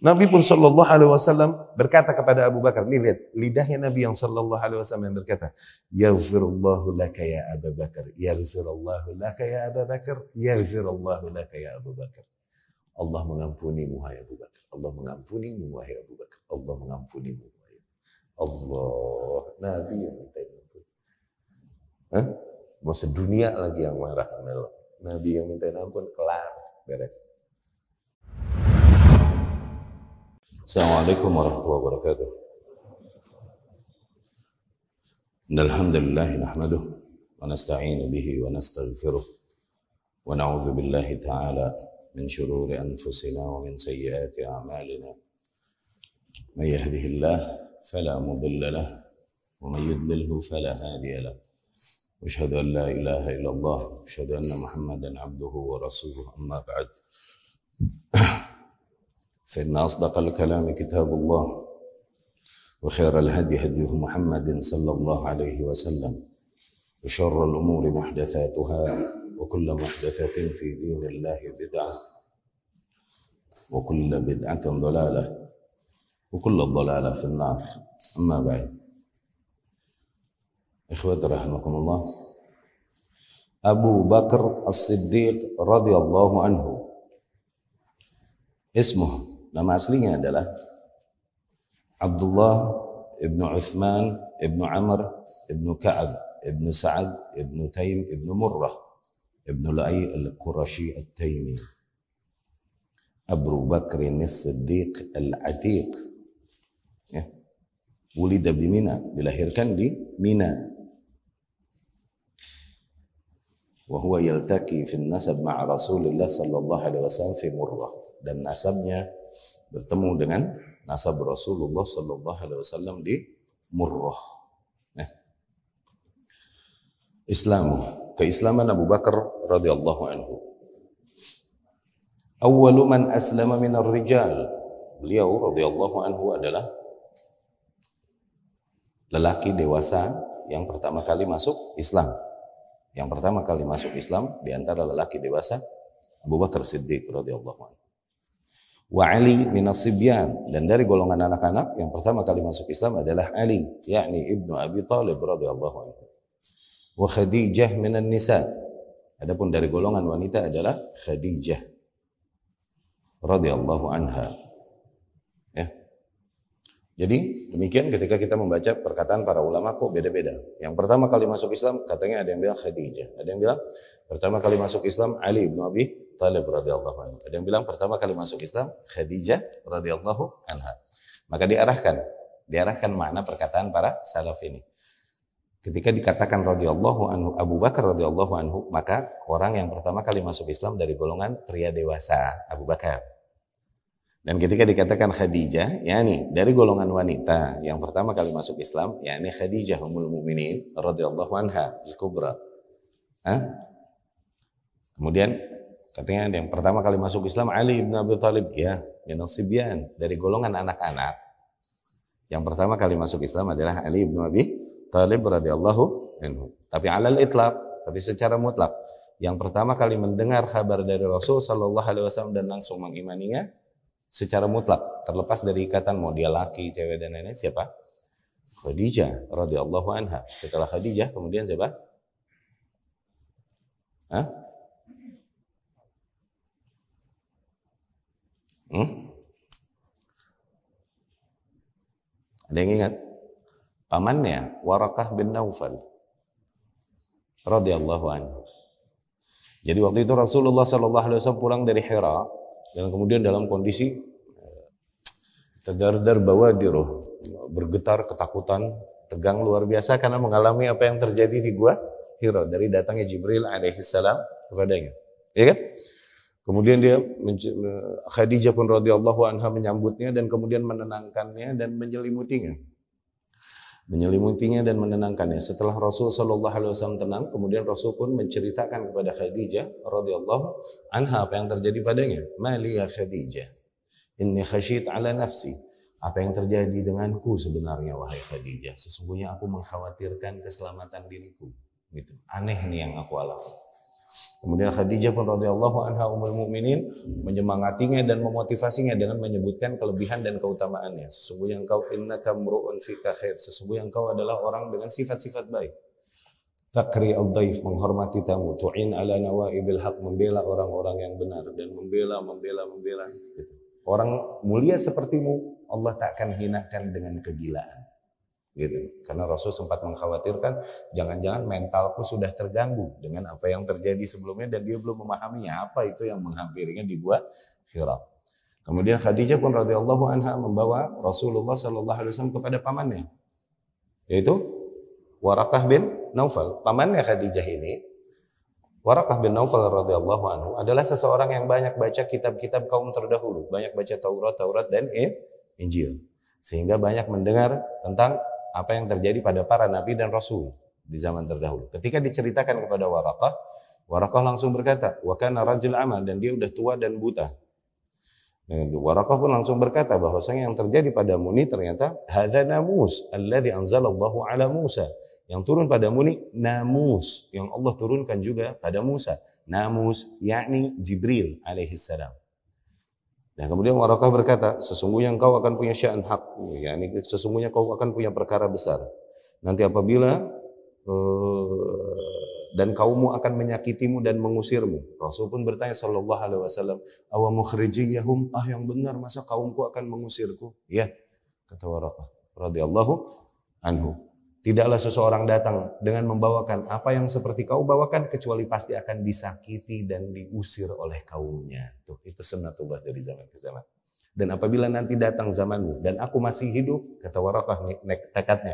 Nabi pun sallallahu alaihi wasallam berkata kepada Abu Bakar, lihat lidahnya Nabi yang sallallahu alaihi wasallam yang berkata, yaghfirullahu laka ya Abu Bakar, yaghfirullahu laka ya Abu Bakar, yaghfirullahu laka ya Abu Bakar. Allah mengampunimu wahai Abu Bakar. Allah mengampunimu wahai Abu Bakar. Allah mengampunimu wahai Allah. Nabi yang minta ampun. Hah? Mau sedunia lagi yang marah sama Allah. Nabi yang minta ampun, kelar, beres. Assalamualaikum warahmatullahi wabarakatuh. Innal hamdalillah nahmaduhu wa nasta'inu bihi wa nastaghfiruh wa na'udzu billahi ta'ala min shururi anfusina wa min sayyiati a'malina. May yahdihillah fala mudilla lahu wa may yudlilhu fala hadiya lahu. Asyhadu an la ilaha illallah wa asyhadu anna Muhammadan 'abduhu wa rasuluhu, amma ba'd. فإن أصدق الكلام كتاب الله وخير الهدي هدي محمد صلى الله عليه وسلم وشر الأمور محدثاتها وكل محدثة في دين الله بدعة وكل بدعة ضلالة وكل ضلالة في النار. أما بعد، إخوة رحمكم الله، أبو بكر الصديق رضي الله عنه اسمه، nama aslinya adalah Abdullah ibnu Uthman ibnu Amr ibnu Ka'ab ibnu Sa'ad ibnu Taim ibnu Murrah ibnu Lu'ay al-Qurashi al-Taimi, Abu Bakr as-Siddiq al-Atiq. Ya. Wulida di Mina, dilahirkan di Mina. Wa huwa yaltaqi fi an-nasab ma'a Rasulillah sallallahu alaihi wasallam fi Murrah, dan nasabnya bertemu dengan nasab Rasulullah sallallahu alaihi wasallam di Murrah. Nah. Keislaman Abu Bakar radhiyallahu anhu. Awwalu man aslama minar rijal. Beliau radhiyallahu anhu adalah lelaki dewasa yang pertama kali masuk Islam. Yang pertama kali masuk Islam di antara lelaki dewasa Abu Bakar Siddiq radhiyallahu anhu. Wa Ali minas sibyan, dan dari golongan anak-anak yang pertama kali masuk Islam adalah Ali, yakni ibnu Abi Thalib radhiyallahu anhu. Wa Khadijah minan nisa, adapun dari golongan wanita adalah Khadijah radhiyallahu anha. Ya. Jadi demikian ketika kita membaca perkataan para ulama kok beda-beda. Yang pertama kali masuk Islam katanya ada yang bilang Khadijah, ada yang bilang pertama kali masuk Islam Ali ibnu Abi Thalib radhiyallahu anhu. Ada yang bilang pertama kali masuk Islam Khadijah radhiyallahu anha. Maka diarahkan makna perkataan para salaf ini. Ketika dikatakan radhiyallahu anhu Abu Bakar radhiyallahu anhu, maka orang yang pertama kali masuk Islam dari golongan pria dewasa Abu Bakar. Dan ketika dikatakan Khadijah, yakni dari golongan wanita yang pertama kali masuk Islam, yakni Khadijah ummul mukminin radhiyallahu anha al-kubra. Kemudian katanya yang pertama kali masuk Islam Ali bin Abi Thalib, ya, minas sibyan, dari golongan anak-anak. Yang pertama kali masuk Islam adalah Ali bin Abi Thalib radhiyallahu anhu. Tapi alal itlaq, tapi secara mutlak. Yang pertama kali mendengar kabar dari Rasul sallallahu alaihi wasallam dan langsung mengimaninya secara mutlak, terlepas dari ikatan mau dia laki, cewek dan lain-lain, siapa? Khadijah radhiyallahu anha. Setelah Khadijah kemudian siapa? Ada yang ingat? Pamannya Warakah bin Naufal radhiyallahu anhu. Jadi waktu itu Rasulullah sallallahu alaihi wasallam pulang dari Hira dan kemudian dalam kondisi tadardar bawadiruh, bergetar ketakutan, tegang luar biasa karena mengalami apa yang terjadi di gua Hira dari datangnya Jibril alaihissalam kepadanya. Ya kan? Kemudian dia Khadijah pun radhiyallahu anha menyambutnya dan kemudian menenangkannya dan menyelimutinya dan menenangkannya. Setelah Rasul sallallahu alaihi wasallam tenang, kemudian Rasul pun menceritakan kepada Khadijah radhiyallahu anha apa yang terjadi padanya. Mali ya Khadijah, inni khasyit ala nafsi. Apa yang terjadi denganku sebenarnya wahai Khadijah? Sesungguhnya aku mengkhawatirkan keselamatan diriku. Gitu. Aneh nih yang aku alami. Kemudian Khadijah pun radhiyallahu anha ummul mukminin menyemangatinya dan memotivasinya dengan menyebutkan kelebihan dan keutamaannya. Sesungguhnya engkau innaka mru'un fika khair. Sesungguhnya engkau adalah orang dengan sifat-sifat baik. Takri al-daif, menghormati tamu. Tu'in ala nawaibil haq, membela orang-orang yang benar dan membela. Gitu. Orang mulia sepertimu Allah tak akan hinakan dengan kegilaan. Gitu. Karena Rasul sempat mengkhawatirkan jangan-jangan mentalku sudah terganggu dengan apa yang terjadi sebelumnya dan dia belum memahaminya apa itu yang menghampirinya di Gua Hira. Kemudian Khadijah pun radhiyallahu anha membawa Rasulullah sallallahu alaihi wasallam kepada pamannya, yaitu Waraqah bin Naufal. Pamannya Khadijah ini, Waraqah bin Naufal radhiyallahu anhu adalah seseorang yang banyak baca kitab-kitab kaum terdahulu, banyak baca Taurat dan Injil, sehingga banyak mendengar tentang apa yang terjadi pada para nabi dan rasul di zaman terdahulu. Ketika diceritakan kepada Waraqah langsung berkata, "Wa kana rajul amal," dan dia udah tua dan buta. Waraqah pun langsung berkata bahwasanya yang terjadi padamu ini ternyata hadza namus alladzi anzalallahu ala Musa. Yang turun padamu ini namus yang Allah turunkan juga pada Musa. Namus yakni Jibril alaihi salam. Dan kemudian Waraqah berkata, sesungguhnya engkau akan punya sya'an hak, yakni sesungguhnya kau akan punya perkara besar. Nanti apabila dan kaummu akan menyakitimu dan mengusirmu. Rasul pun bertanya sallallahu alaihi wasallam, "Awa mukhrijiyahum?" Yang benar masa kaumku akan mengusirku? Ya, kata Waraqah radhiyallahu anhu. Tidaklah seseorang datang dengan membawakan apa yang seperti kau bawakan kecuali pasti akan disakiti dan diusir oleh kaumnya. Tuh, itu sunnatullah dari zaman ke zaman. Dan apabila nanti datang zamanmu dan aku masih hidup, kata Waraqah tekadnya,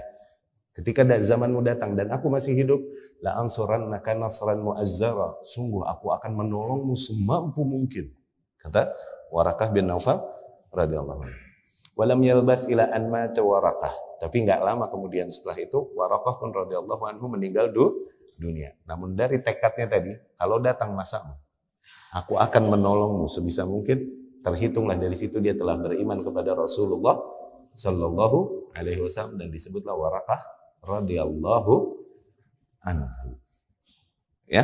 ketika zamanmu datang dan aku masih hidup, la ansurannaka nasran mu'azzara, sungguh aku akan menolongmu semampu mungkin, kata Waraqah bin Naufal radhiyallahu anhu. Walam yalbath ila an mata Waraqah. Tapi enggak lama kemudian setelah itu Waraqah pun radhiyallahu anhu meninggal dunia. Namun dari tekadnya tadi, kalau datang masamu, aku akan menolongmu sebisa mungkin. Terhitunglah dari situ dia telah beriman kepada Rasulullah sallallahu alaihi wasallam dan disebutlah Waraqah radhiyallahu anhu. Ya.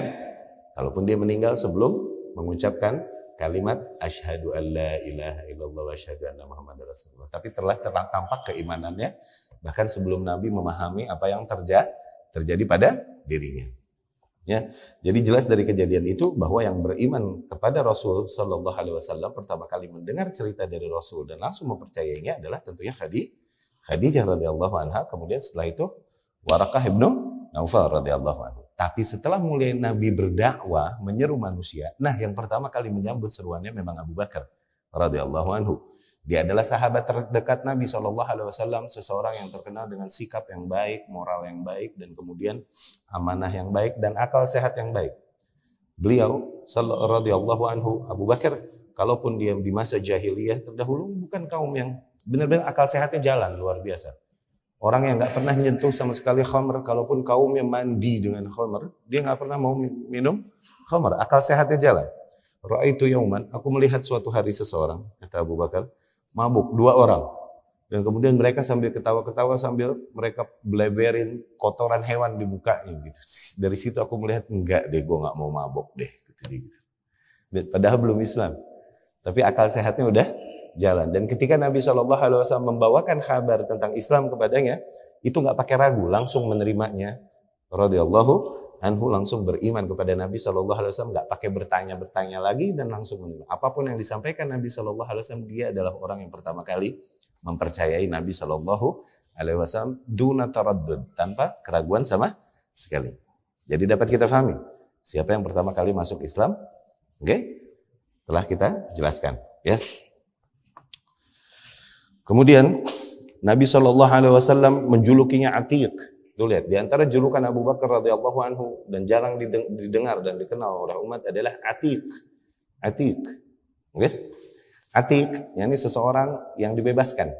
Kalaupun dia meninggal sebelum mengucapkan kalimat asyhadu an la ilaha illallah wa asyhadu anna muhammadar rasulullah. Tapi telah tampak keimanannya bahkan sebelum Nabi memahami apa yang terjadi pada dirinya. Ya. Jadi jelas dari kejadian itu bahwa yang beriman kepada Rasul sallallahu alaihi wasallam pertama kali mendengar cerita dari Rasul dan langsung mempercayainya adalah tentunya Khadijah radhiyallahu anha, kemudian setelah itu Waraqah bin Naufal radhiyallahu anhu. Tapi setelah mulai Nabi berdakwah menyeru manusia, nah yang pertama kali menyambut seruannya memang Abu Bakar radhiyallahu anhu. Dia adalah sahabat terdekat Nabi SAW, seseorang yang terkenal dengan sikap yang baik, moral yang baik, dan kemudian amanah yang baik dan akal sehat yang baik. Beliau radhiyallahu anhu, Abu Bakar, kalaupun dia di masa jahiliyah terdahulu bukan kaum yang benar-benar akal sehatnya jalan luar biasa. Orang yang nggak pernah nyentuh sama sekali khamr, kalaupun kaumnya mandi dengan khamr, dia nggak pernah mau minum khamr. Akal sehatnya jalan. Ra'aitu yauman, aku melihat suatu hari seseorang, kata Abu Bakar, mabuk 2 orang. Dan kemudian mereka sambil ketawa-ketawa sambil mereka beleberin kotoran hewan di mukanya gitu. Dari situ aku melihat enggak deh, gue nggak mau mabuk deh gitu. Padahal belum Islam. Tapi akal sehatnya udah jalan. Dan ketika Nabi SAW membawakan kabar tentang Islam kepadanya, itu nggak pakai ragu, langsung menerimanya. Radhiyallahu anhu langsung beriman kepada Nabi SAW, nggak pakai bertanya lagi dan langsung menerima. Apapun yang disampaikan Nabi SAW, dia adalah orang yang pertama kali mempercayai Nabi SAW duna taraddud, tanpa keraguan sama sekali. Jadi dapat kita pahami siapa yang pertama kali masuk Islam? Oke, telah kita jelaskan, ya. Kemudian Nabi SAW menjulukinya Atiq. Tuh lihat, di antara julukan Abu Bakar radhiyallahu anhu dan jarang didengar dan dikenal oleh umat adalah Atiq. Atiq. Okay? Atiq, yakni seseorang yang dibebaskan.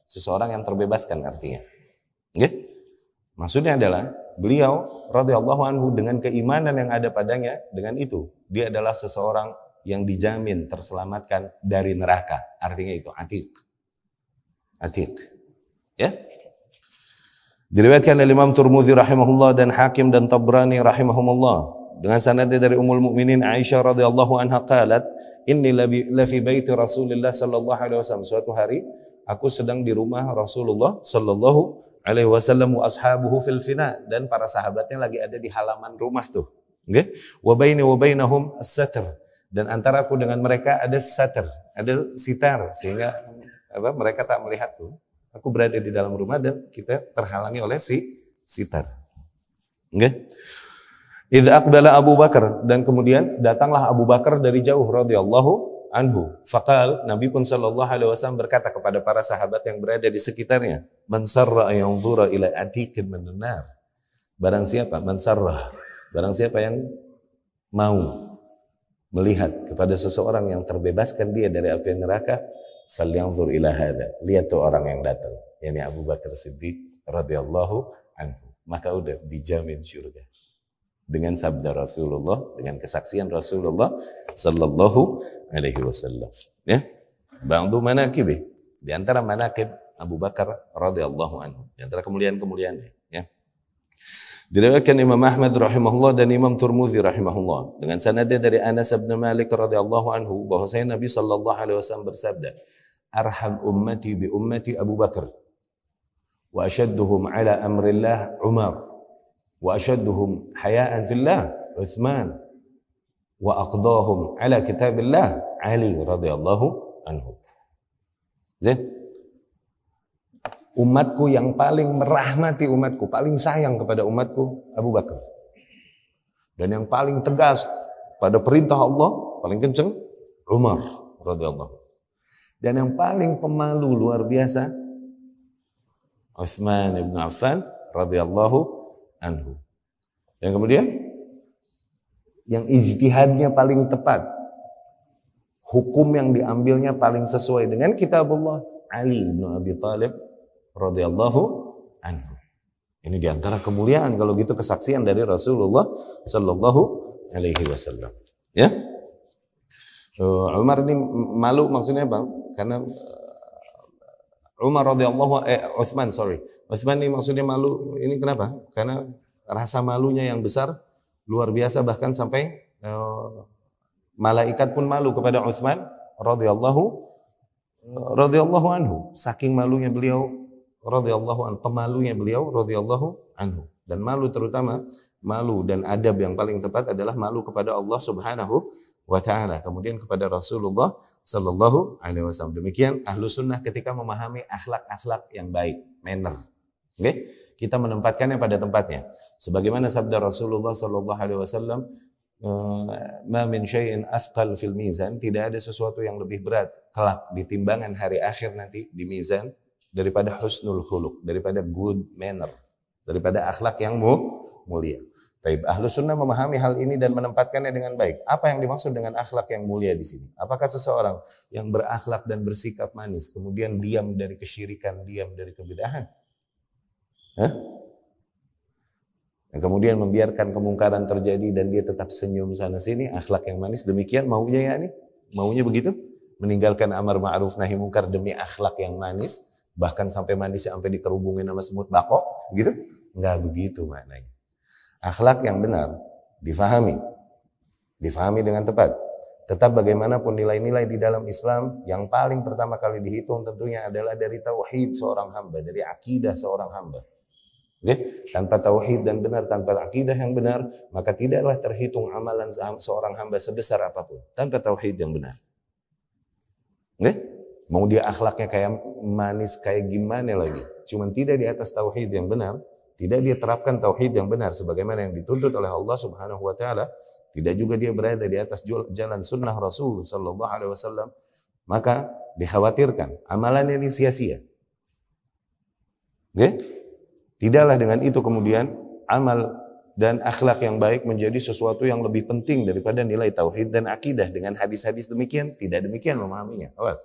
Seseorang yang terbebaskan artinya. Okay? Maksudnya adalah beliau radhiyallahu anhu dengan keimanan yang ada padanya, dengan itu dia adalah seseorang yang dijamin terselamatkan dari neraka. Artinya itu Atiq. Atiq. Ya. Diriwayatkan oleh Imam Tirmidzi rahimahullah dan Hakim dan Tabrani rahimahumullah dengan sanadnya dari Ummul Mukminin Aisyah radhiyallahu anha qalat, inni la fi baiti Rasulillah sallallahu alaihi wasallam. Suatu hari aku sedang di rumah Rasulullah sallallahu alaihi wasallam wa ashabuhu fil fina, dan para sahabatnya lagi ada di halaman rumah tuh. Nggih? Wa baini wa bainahum as-satr, dan antara aku dengan mereka ada satr, ada sitar, sehingga mereka tak melihat tuh. Aku berada di dalam rumah dan kita terhalangi oleh sitar. Nggih? Idz aqbala Abu Bakar, dan kemudian datanglah Abu Bakar dari jauh radhiyallahu anhu. Faqal, Nabi pun sallallahu alaihi wasallam berkata kepada para sahabat yang berada di sekitarnya, man sarra yanzura ila atiqin minan nar. Barang siapa yang mau melihat kepada seseorang yang terbebaskan dia dari api neraka, falyanzur ila hadza. Lihat tuh orang yang datang, yakni Abu Bakar Siddiq radhiyallahu anhu. Maka udah dijamin surga. Dengan sabda Rasulullah, dengan kesaksian Rasulullah sallallahu alaihi wasallam. Ya. Ba'du manaqib, di antara manaqib Abu Bakar radhiyallahu anhu, di antara kemuliaan-kemuliaannya, ya. Diriwayatkan Imam Ahmad rahimahullah dan Imam Tirmidzi rahimahullah dengan sanadnya dari Anas bin Malik radhiyallahu anhu bahwasanya Nabi sallallahu alaihi wasallam bersabda, arham ummati bi ummati Abu Bakar wa ashadduhum ala amrillah Umar wa ashadduhum haya'an fillah Utsman wa aqdahum ala kitabillah Ali radhiyallahu anhu. Zain, umatku yang paling merahmati umatku, paling sayang kepada umatku Abu Bakar. Dan yang paling tegas pada perintah Allah, paling kenceng Umar radhiyallahu. Dan yang paling pemalu luar biasa Utsman bin Affan radhiyallahu anhu. Dan kemudian yang ijtihadnya paling tepat, hukum yang diambilnya paling sesuai dengan kitabullah, Ali bin Abi Thalib radhiyallahu anhu. Ini diantara kemuliaan kalau gitu kesaksian dari Rasulullah sallallahu alaihi wasallam. Ya. Umar ini malu maksudnya Bang, karena Umar radhiyallahu Utsman ini maksudnya malu. Ini kenapa? Karena rasa malunya yang besar luar biasa, bahkan sampai malaikat pun malu kepada Utsman radhiyallahu anhu. Saking malunya beliau radhiyallahu anhu, pemalunya beliau radhiyallahu anhu. Dan malu, terutama malu dan adab yang paling tepat adalah malu kepada Allah Subhanahu wa taala, kemudian kepada Rasulullah sallallahu alaihi wasallam. Demikian ahlu sunnah ketika memahami akhlak-akhlak yang baik, manner. Okay? Kita menempatkannya pada tempatnya. Sebagaimana sabda Rasulullah sallallahu alaihi wasallam, ma min syai'in athqal fil mizan, tidak ada sesuatu yang lebih berat kelak di timbangan hari akhir nanti di mizan daripada husnul khuluq, daripada good manner, daripada akhlak yang mulia. Baik, ahlu sunnah memahami hal ini dan menempatkannya dengan baik. Apa yang dimaksud dengan akhlak yang mulia di sini? Apakah seseorang yang berakhlak dan bersikap manis kemudian diam dari kesyirikan, diam dari kebidahan? Dan kemudian membiarkan kemungkaran terjadi dan dia tetap senyum sana sini, akhlak yang manis, demikian maunya ya nih? Maunya begitu? Meninggalkan amar ma'ruf nahi munkar demi akhlak yang manis, bahkan sampai manisnya sampai dikerubungin sama semut bako, gitu? Enggak begitu maknanya. Akhlak yang benar difahami dengan tepat. Tetap bagaimanapun nilai-nilai di dalam Islam yang paling pertama kali dihitung tentunya adalah dari tauhid seorang hamba, dari akidah seorang hamba. Okay? Tanpa tauhid dan benar, tanpa akidah yang benar, maka tidaklah terhitung amalan seorang hamba sebesar apapun. Tanpa tauhid yang benar. Okay? Mau dia akhlaknya kayak manis, kayak gimana lagi, cuman tidak di atas tauhid yang benar, tidak dia terapkan tauhid yang benar sebagaimana yang dituntut oleh Allah Subhanahu wa taala, tidak juga dia berada di atas jalan sunnah Rasul sallallahu alaihi wasallam, maka dikhawatirkan amalannya ini sia-sia. Okay? Tidaklah dengan itu kemudian amal dan akhlak yang baik menjadi sesuatu yang lebih penting daripada nilai tauhid dan akidah. Dengan hadis-hadis demikian, tidak demikian memahaminya. Awas.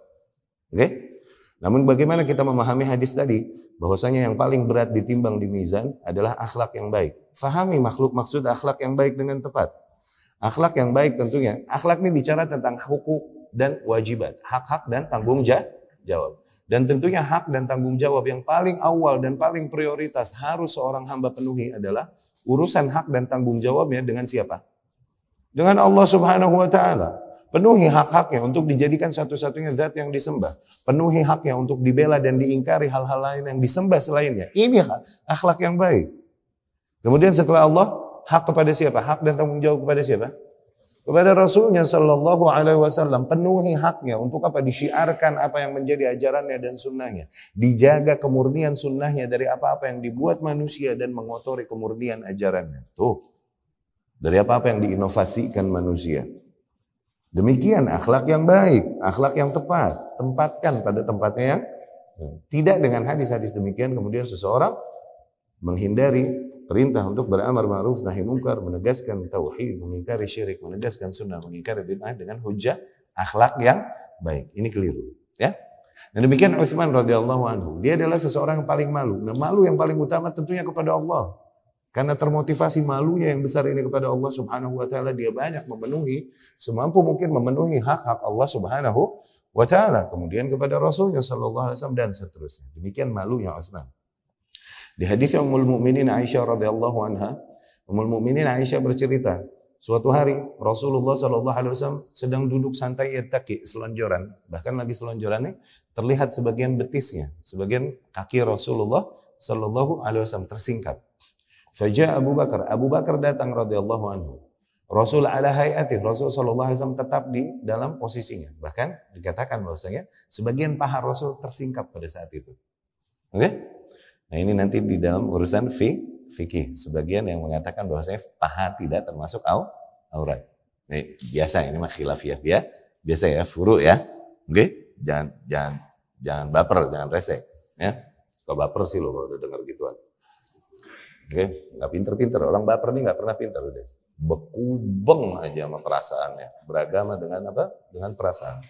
Okay? Namun bagaimana kita memahami hadis tadi? Bahwasanya yang paling berat ditimbang di mizan adalah akhlak yang baik. Fahami maksud akhlak yang baik dengan tepat. Akhlak yang baik tentunya, akhlak ini bicara tentang hukuk dan wajibat, hak-hak dan tanggung jawab. Dan tentunya hak dan tanggung jawab yang paling awal dan paling prioritas harus seorang hamba penuhi adalah urusan hak dan tanggung jawabnya dengan siapa? dengan Allah Subhanahu wa taala. Penuhi hak-haknya untuk dijadikan satu-satunya zat yang disembah. Penuhi haknya untuk dibela dan diingkari hal-hal lain yang disembah selainnya. Ini akhlak yang baik. Kemudian setelah Allah, hak kepada siapa? Hak dan tanggung jawab kepada siapa? Kepada Rasulnya Sallallahu Alaihi Wasallam. Penuhi haknya untuk apa? Disyiarkan apa yang menjadi ajarannya dan sunnahnya. Dijaga kemurnian sunnahnya dari apa-apa yang dibuat manusia dan mengotori kemurnian ajarannya. Tuh. Dari apa-apa yang diinovasikan manusia. Demikian akhlak yang baik, akhlak yang tepat. Tempatkan pada tempatnya yang tidak dengan hadis-hadis demikian. Kemudian seseorang menghindari perintah untuk beramar ma'ruf nahi munkar, menegaskan tauhid, mengingkari syirik, menegaskan sunnah, mengingkari bid'ah dengan hujah akhlak yang baik. Ini keliru, ya. Dan demikian Utsman radhiyallahu anhu, dia adalah seseorang yang paling malu. Nah, malu yang paling utama tentunya kepada Allah. Karena termotivasi malunya yang besar ini kepada Allah Subhanahu wa taala, dia banyak memenuhi semampu mungkin memenuhi hak-hak Allah Subhanahu wa taala, kemudian kepada Rasulnya sallallahu alaihi wasallam dan seterusnya. Demikian malunya Utsman. Di hadis Ummul Mukminin Aisyah radhiyallahu anha, Ummul Mukminin Aisyah bercerita, suatu hari Rasulullah sallallahu alaihi wasallam sedang duduk santai yattaqi, selonjoran, bahkan lagi selonjorannya terlihat sebagian betisnya, sebagian kaki Rasulullah sallallahu alaihi wasallam tersingkap. Faja Abu Bakar datang radhiyallahu anhu. Rasul ala hayati, Rasul sallallahu alaihi wasallam tetap di dalam posisinya. Bahkan dikatakan bahwasanya sebagian paha Rasul tersingkap pada saat itu. Oke? Nah, ini nanti di dalam urusan fikih. Sebagian yang mengatakan bahwasanya paha tidak termasuk aurat. Ini biasa, ini mah khilafiyah ya. Biasa ya, furu ya. Oke? Jangan baper, jangan resek ya. Kalau baper sih lo kalau udah dengar gituan. Oke, nggak pinter-pinter. Orang baper nih nggak pernah pinter udah. Bekubeng aja sama perasaannya. Beragama dengan apa? Dengan perasaan.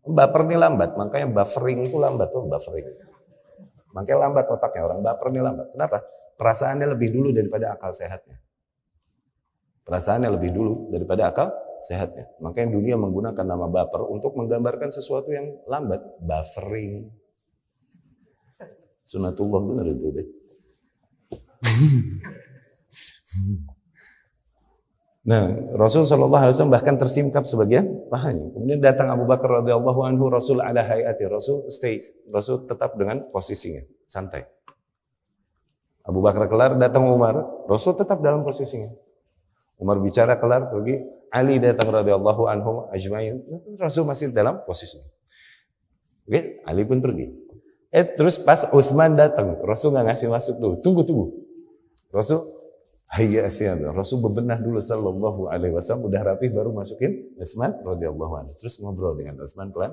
Baper nih lambat, makanya buffering itu lambat tuh, buffering. Makanya lambat otaknya, orang baper nih lambat. Kenapa? Perasaannya lebih dulu daripada akal sehatnya. Perasaannya lebih dulu daripada akal sehatnya. Makanya dunia menggunakan nama baper untuk menggambarkan sesuatu yang lambat. Buffering. Sunatullah benar itu deh. Nah, Rasul sallallahu alaihi wasallam bahkan tersingkap sebagian pahanya. Kemudian datang Abu Bakar radhiyallahu anhu, Rasul ala hayati, Rasul tetap dengan posisinya, santai. Abu Bakar kelar, datang Umar, Rasul tetap dalam posisinya. Umar bicara kelar, pergi. Ali datang radhiyallahu anhu ajmain, Rasul masih dalam posisinya. Oke, Ali pun pergi. Terus pas Utsman datang, Rasul nggak ngasih masuk dulu, tunggu. Rasul Rasul bebenah dulu sallallahu alaihi wasallam, udah rapi baru masukin Utsman radhiyallahu anhu. Terus ngobrol dengan Utsman pelan.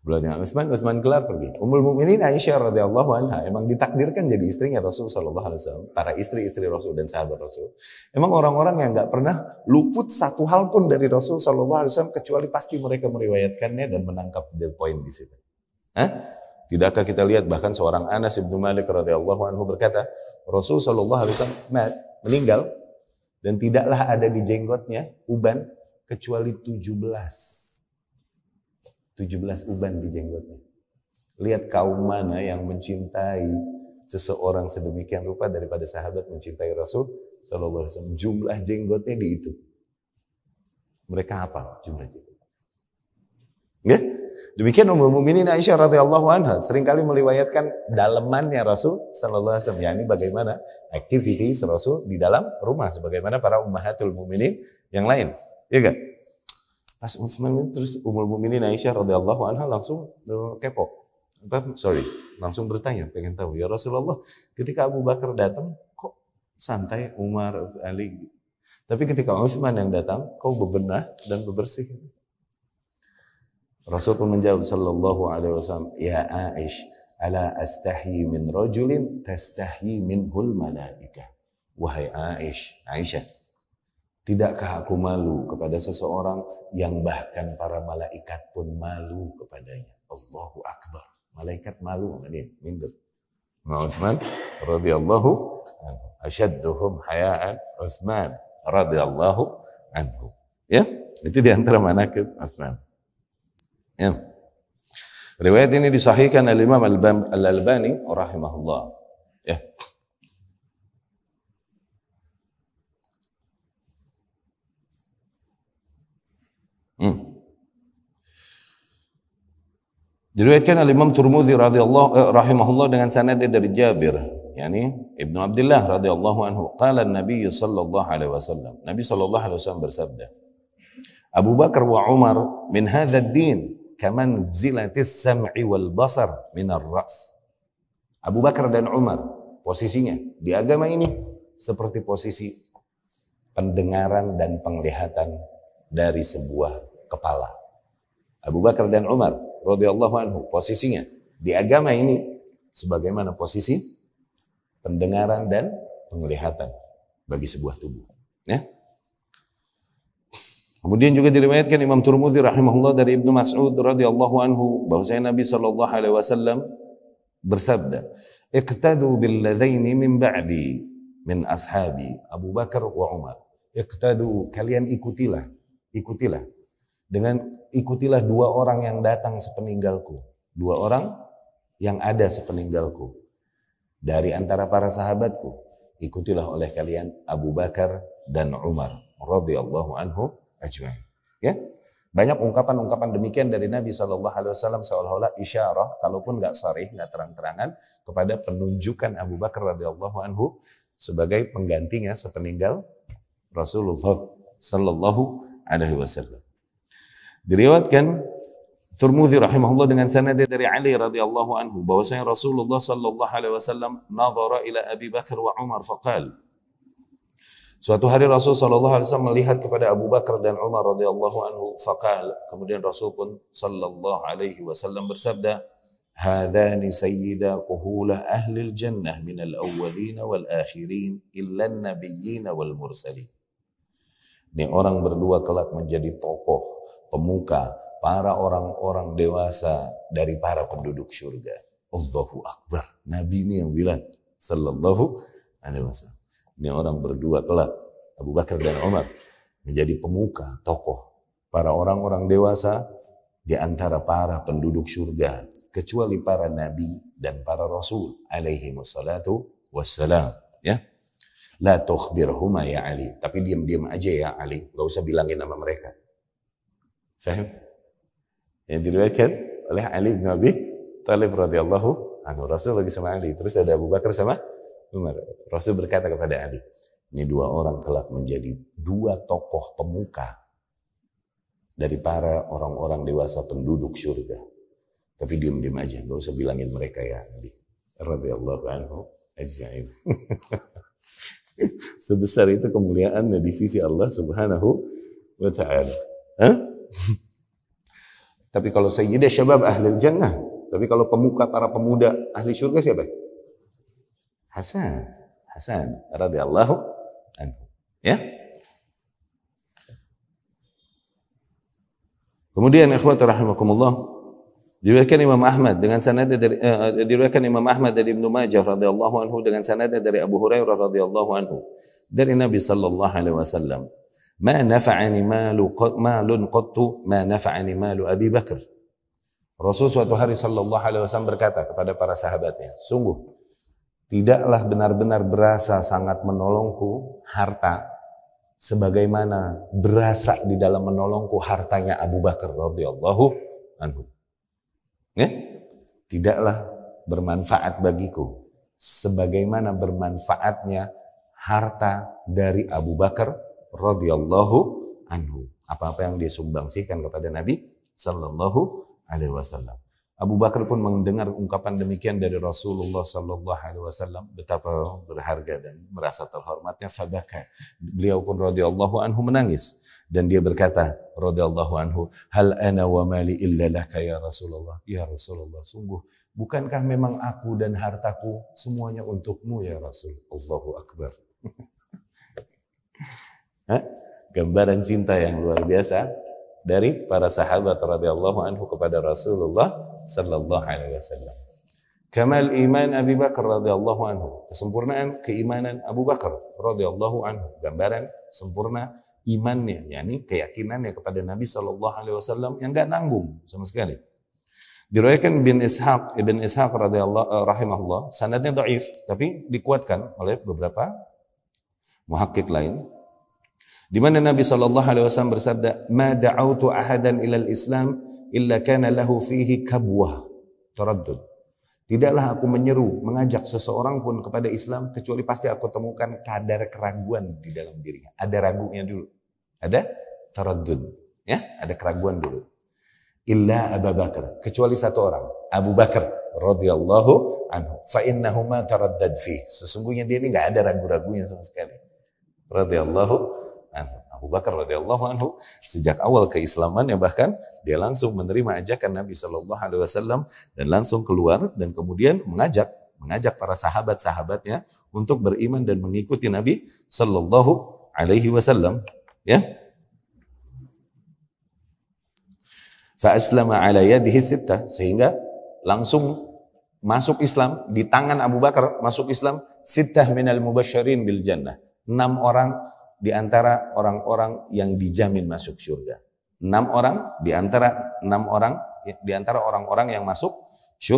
Ngobrol dengan Utsman kelar pergi. Ummul Mukminin Aisyah radhiyallahu anha emang ditakdirkan jadi istrinya Rasul sallallahu alaihi wasallam, para istri-istri Rasul dan sahabat Rasul. Emang orang-orang yang enggak pernah luput satu hal pun dari Rasul sallallahu alaihi wasallam kecuali pasti mereka meriwayatkannya dan menangkap the point di situ. Tidakkah kita lihat bahkan seorang Anas bin Malik radhiyallahu anhu berkata, Rasul sallallahu alaihi wasallam meninggal dan tidaklah ada di jenggotnya uban kecuali 17 uban di jenggotnya. Lihat kaum mana yang mencintai seseorang sedemikian rupa daripada sahabat mencintai Rasul sallallahu alaihi wasallam. Jumlah jenggotnya di itu. Mereka hafal jumlah jenggot. Nggak? Demikian Ummul Mukminin Aisyah radhiyallahu anha seringkali meriwayatkan dalemannya Rasul sallallahu alaihi wasallam, yakni bagaimana aktivitas Rasul di dalam rumah sebagaimana para ummahatul mukminin yang lain. Ya enggak? Pas Utsman terus Ummul Mukminin Aisyah radhiyallahu anha langsung kepo. Langsung bertanya, pengen tahu, ya Rasulullah, ketika Abu Bakar datang kok santai, Umar, Ali. Tapi ketika Utsman yang datang, kau bebenah dan bebersih. Rasul pun menjawab sallallahu alaihi wasallam, ya Aish, ala astahi min rajulin tastahi minhul malaikah. Wahai Aisyah, tidakkah aku malu kepada seseorang yang bahkan para malaikat pun malu kepadanya. Allahu akbar. Malaikat malu sama dia, minder. Utsman radhiyallahu anhu, asyadduhum haya'an Utsman radhiyallahu anhu. Ya, itu di antara manaqib Utsman. Ya. Riwayat ini disahihkan oleh Imam Al-Albani rahimahullah. Ya. Diriwayatkan oleh Imam Tirmidzi rahimahullah dengan sanad dari Jabir, yakni Ibnu Abdullah radhiyallahu anhu, qala an-nabiy sallallahu alaihi wasallam. Nabi sallallahu alaihi wasallam bersabda, Abu Bakar wa Umar min hadzal din kaman zilatis sam'i wal basar min ar-ra's. Abu Bakar dan Umar posisinya di agama ini seperti posisi pendengaran dan penglihatan dari sebuah kepala. Abu Bakar dan Umar radhiyallahu anhu posisinya di agama ini sebagaimana posisi pendengaran dan penglihatan bagi sebuah tubuh. Ya. Kemudian juga diriwayatkan Imam Tirmidzi rahimahullah dari Ibnu Mas'ud radhiyallahu anhu bahwasanya Nabi sallallahu alaihi wasallam bersabda, "Iqtadu bil ladaini min ba'di min ashabi Abu Bakar wa Umar." Iqtadu, kalian ikutilah ikutilah dua orang yang datang sepeninggalku, dua orang yang ada sepeninggalku dari antara para sahabatku. Ikutilah oleh kalian Abu Bakar dan Umar radhiyallahu anhu ajma'in. Ya, banyak ungkapan-ungkapan demikian dari Nabi SAW seolah-olah isyarah, kalaupun nggak sharih, nggak terang-terangan, kepada penunjukan Abu Bakar radhiyallahu anhu sebagai penggantinya sepeninggal Rasulullah Sallallahu Alaihi Wasallam. Diriwayatkan Tirmidzi rahimahullah dengan sanad dari Ali radhiyallahu anhu bahwasanya Rasulullah sallallahu alaihi wasallam nazara ila Abi Bakar wa Umar faqal. Suatu hari Rasul sallallahu alaihi wasallam melihat kepada Abu Bakar dan Umar radhiyallahu anhu faqal. Kemudian Rasul pun sallallahu alaihi wasallam bersabda, "Hadzani sayyida quhula ahli al-jannah min al-awwalin wal akhirin illa an-nabiyyin wal mursalin." Ini orang berdua kelak menjadi tokoh pemuka, para orang-orang dewasa dari para penduduk surga. Allahu Akbar. Nabi ini yang bilang, sallallahu alaihi wasallam. Ini orang berdua kelak, Abu Bakar dan Umar, menjadi pemuka, tokoh, para orang-orang dewasa di antara para penduduk surga, kecuali para nabi dan para rasul, alaihi wassalatu wassalam. Ya. La tukhbirhuma ya Ali. Tapi diam-diam aja ya Ali, gak usah bilangin nama mereka. Faham? Yang diriwayatkan oleh Ali bin Abi Thalib radhiyallahu anhu. Rasul lagi sama Ali, terus ada Abu Bakar sama Umar. Rasul berkata kepada Ali, ini dua orang kelak menjadi dua tokoh pemuka dari para orang-orang dewasa penduduk surga. Tapi diam-diam aja, gak usah bilangin mereka ya Ali radhiyallahu anhu ajma'in. Sebesar itu kemuliaan di sisi Allah Subhanahu wa ta'ala. Tapi kalau sayyidah syabab ahli jannah, tapi kalau pemuka para pemuda ahli surga siapa? Hasan radhiyallahu anhu. Ya. Kemudian ikhwati rahimakumullah, diriwayatkan Imam Ahmad dengan sanad dari Ibnu Majah radhiyallahu anhu dengan sanad dari Abu Hurairah radhiyallahu anhu dari Nabi sallallahu alaihi wasallam, "Ma nafa'ani malun qattu ma nafa'ani malu Abi Bakar." Rasul suatu hari sallallahu alaihi wasallam berkata kepada para sahabatnya, "Sungguh tidaklah benar-benar berasa sangat menolongku harta sebagaimana berasa di dalam menolongku hartanya Abu Bakar radhiyallahu anhu." Ya? Tidaklah bermanfaat bagiku sebagaimana bermanfaatnya harta dari Abu Bakar radhiyallahu anhu. Apa-apa yang dia sumbangsihkan kepada Nabi sallallahu alaihi wasallam. Abu Bakar pun mendengar ungkapan demikian dari Rasulullah sallallahu alaihi wasallam, betapa berharga dan merasa terhormatnya, fabaka. Beliau pun radhiyallahu anhu menangis. Dan dia berkata, radhiyallahu anhu, hal ana wa mali illa laka ya Rasulullah. Ya Rasulullah, sungguh, bukankah memang aku dan hartaku semuanya untukmu ya Rasul? Allahu Akbar. Gambaran cinta yang luar biasa dari para sahabat radhiyallahu anhu kepada Rasulullah sallallahu alaihi wasallam. Kamal iman Abi Bakar radhiyallahu anhu. Kesempurnaan keimanan Abu Bakar radhiyallahu anhu. Gambaran sempurna imannya, yakni keyakinannya kepada Nabi sallallahu alaihi wasallam yang enggak nanggung sama sekali. Diriwayatkan Ibn Ishaq radhiyallahu rahimahullah, sanadnya dhaif tapi dikuatkan oleh beberapa muhakkik lain. Di mana Nabi SAW bersabda, "Ma da'autu ahadan ilal Islam illa kana lahu fihi kabwah taraddud." Tidaklah aku menyeru, mengajak seseorang pun kepada Islam kecuali pasti aku temukan kadar keraguan di dalam dirinya. Ada ragunya dulu. Ada taraddud, ya, ada keraguan dulu. Illa Abu Bakar, kecuali satu orang, Abu Bakar radhiyallahu anhu. Fa innahu ma taraddad fi. Sesungguhnya dia ini enggak ada ragu-ragunya sama sekali. Radhiyallahu anhu. Abu Bakar radhiyallahu anhu sejak awal keislamannya bahkan dia langsung menerima ajakan Nabi sallallahu alaihi wasallam dan langsung keluar dan kemudian mengajak para sahabat-sahabatnya untuk beriman dan mengikuti Nabi sallallahu alaihi wasallam, ya. Fa aslama ala yadihi sittah, sehingga langsung masuk Islam di tangan Abu Bakar, masuk Islam sittah minal mubasysyirin bil jannah. 6 orang di antara orang-orang yang dijamin masuk surga. 6 orang di antara 6 orang di antara orang-orang yang masuk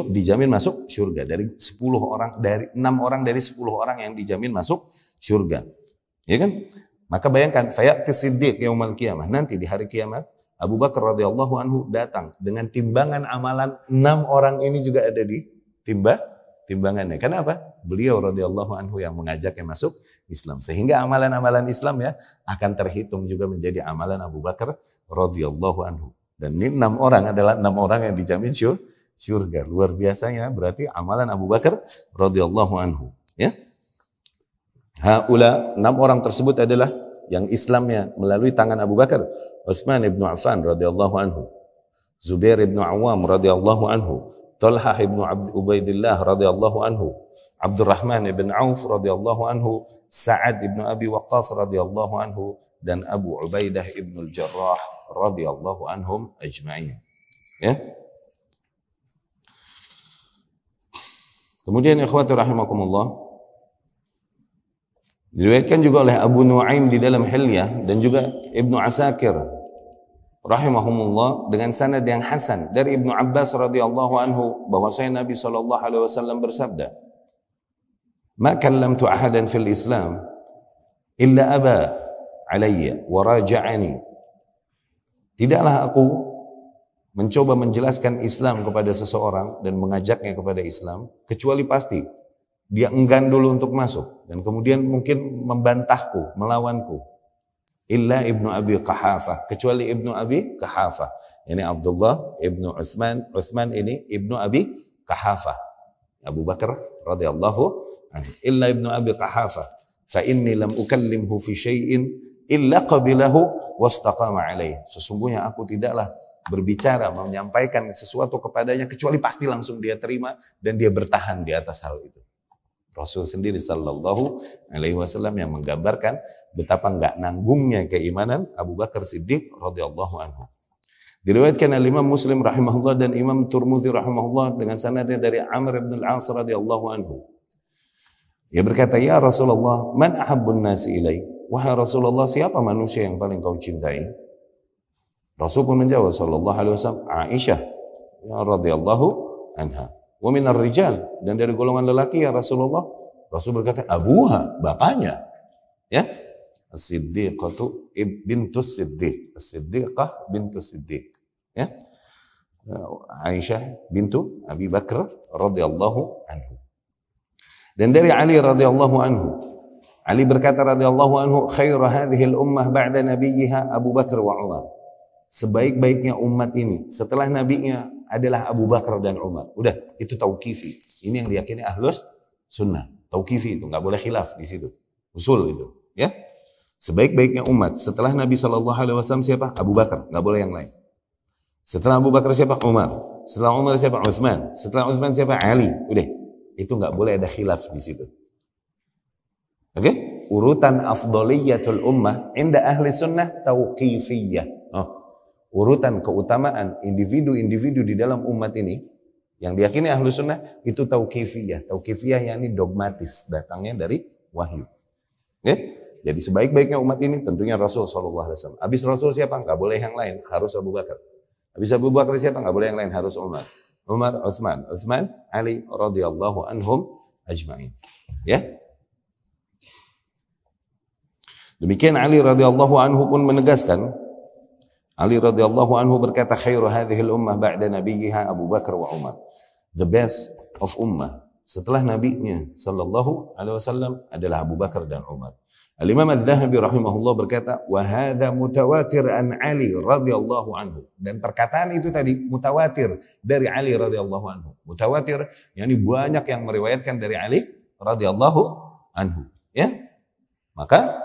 dijamin masuk surga. Dari 10 orang, dari 6 orang dari 10 orang yang dijamin masuk surga. Ya kan? Maka bayangkan, fayati siddiq yaumal qiyamah, nanti di hari kiamat Abu Bakar radhiyallahu anhu datang dengan timbangan amalan 6 orang ini juga ada di timbangannya. Kenapa? Beliau radhiyallahu anhu yang mengajaknya masuk Islam. Sehingga amalan-amalan Islam ya akan terhitung juga menjadi amalan Abu Bakar radhiyallahu anhu. Dan ini 6 orang adalah 6 orang yang dijamin surga. Luar biasanya berarti amalan Abu Bakar radhiyallahu anhu. Ya. Haula 6 orang tersebut adalah yang Islamnya melalui tangan Abu Bakar. Utsman ibn Affan radhiyallahu anhu. Zubair ibn Awam radhiyallahu anhu. Talha ibn Ubaidillah radhiyallahu anhu, Abdurrahman ibn Auf radhiyallahu anhu, Sa'ad ibn Abi Waqqas radhiyallahu anhu, dan Abu Ubaidah ibn al-Jarrah radhiyallahu anhum ajma'in. Ya. Kemudian ikhwati rahimakumullah, diriwayatkan juga oleh Abu Nuaim di dalam Hilyah dan juga Ibnu Asakir rahimahumullah dengan sanad yang hasan dari Ibnu Abbas radhiyallahu anhu bahwasanya Nabi sallallahu alaihi wasallam bersabda, "Ma kallamtu ahadan fil Islam illa aba alayya wa raja'ani." Tidaklah aku mencoba menjelaskan Islam kepada seseorang dan mengajaknya kepada Islam kecuali pasti dia enggan dulu untuk masuk dan kemudian mungkin membantahku, melawanku. Illa Ibnu Abi Quhafah, kecuali Ibnu Abi Quhafah. Ini Abdullah Ibnu Utsman ini Ibnu Abi Quhafah. Abu Bakar radhiyallahu anhu. Illa Ibnu Abi Quhafah, fa inni lam ukallimhu fi syai'in illa qabilahu wastaqama alaih. Sesungguhnya aku tidaklah berbicara menyampaikan sesuatu kepadanya kecuali pasti langsung dia terima dan dia bertahan di atas hal itu. Rasul sendiri sallallahu alaihi wasallam yang menggambarkan betapa enggak nanggungnya keimanan Abu Bakar Siddiq radhiyallahu anhu. Diriwayatkan oleh Imam Muslim rahimahullah dan Imam Tirmidzi rahimahullah dengan sanadnya dari Amr bin al-As radhiyallahu anhu. Dia berkata, "Ya Rasulullah, man ahabbun nasi ilai?" Wahai Rasulullah, siapa manusia yang paling kau cintai? Rasul pun menjawab sallallahu alaihi wasallam, Aisyah radhiyallahu anha. Wa minar rijal, dan dari golongan lelaki ya Rasulullah. Rasul berkata, abuha, bapaknya. Ya. As-Siddiqatu bintus Siddiq. As-Siddiqah bintus Siddiq. Ya. Aisyah bintu Abi Bakr radhiyallahu anhu. Dan dari Ali radhiyallahu anhu. Ali berkata radhiyallahu anhu, khairu hadhihi al-ummah ba'da nabiyha Abu Bakar wa Umar. Sebaik-baiknya umat ini setelah nabinya adalah Abu Bakar dan Umar. Udah, itu tauqifi. Ini yang diyakini ahlus sunnah. Tauqifi itu, nggak boleh khilaf di situ. Usul itu, ya. Sebaik-baiknya umat setelah Nabi SAW siapa? Abu Bakar, nggak boleh yang lain. Setelah Abu Bakar siapa? Umar. Setelah Umar siapa? Utsman. Setelah Utsman siapa? Ali. Udah, itu nggak boleh ada khilaf di situ. Oke? Urutan afdaliyatul ummah inda ahli sunnah tauqifiyah. Urutan keutamaan individu-individu di dalam umat ini yang diyakini ahlu sunnah itu tauqifiyah. Tauqifiyah yakni dogmatis, datangnya dari wahyu. Okay? Jadi sebaik-baiknya umat ini tentunya Rasul SAW. Habis Rasul siapa? Nggak boleh yang lain, harus Abu Bakar. Habis Abu Bakar siapa? Nggak boleh yang lain, harus Umar. Umar, Utsman, Ali radhiyallahu anhum ajma'in. Ya. Demikian Ali radhiyallahu anhu pun menegaskan, Ali radhiyallahu anhu berkata, khairu hadhihi al-ummah ba'da nabiyha Abu Bakar wa Umar. The best of ummah setelah nabinya sallallahu alaihi wasallam adalah Abu Bakar dan Umar. Al-Imam Adz-Dzahabi rahimahullah berkata, wa hadza mutawatir an Ali radhiyallahu anhu. Dan perkataan itu tadi mutawatir dari Ali radhiyallahu anhu. Mutawatir yakni banyak yang meriwayatkan dari Ali radhiyallahu anhu, ya. Maka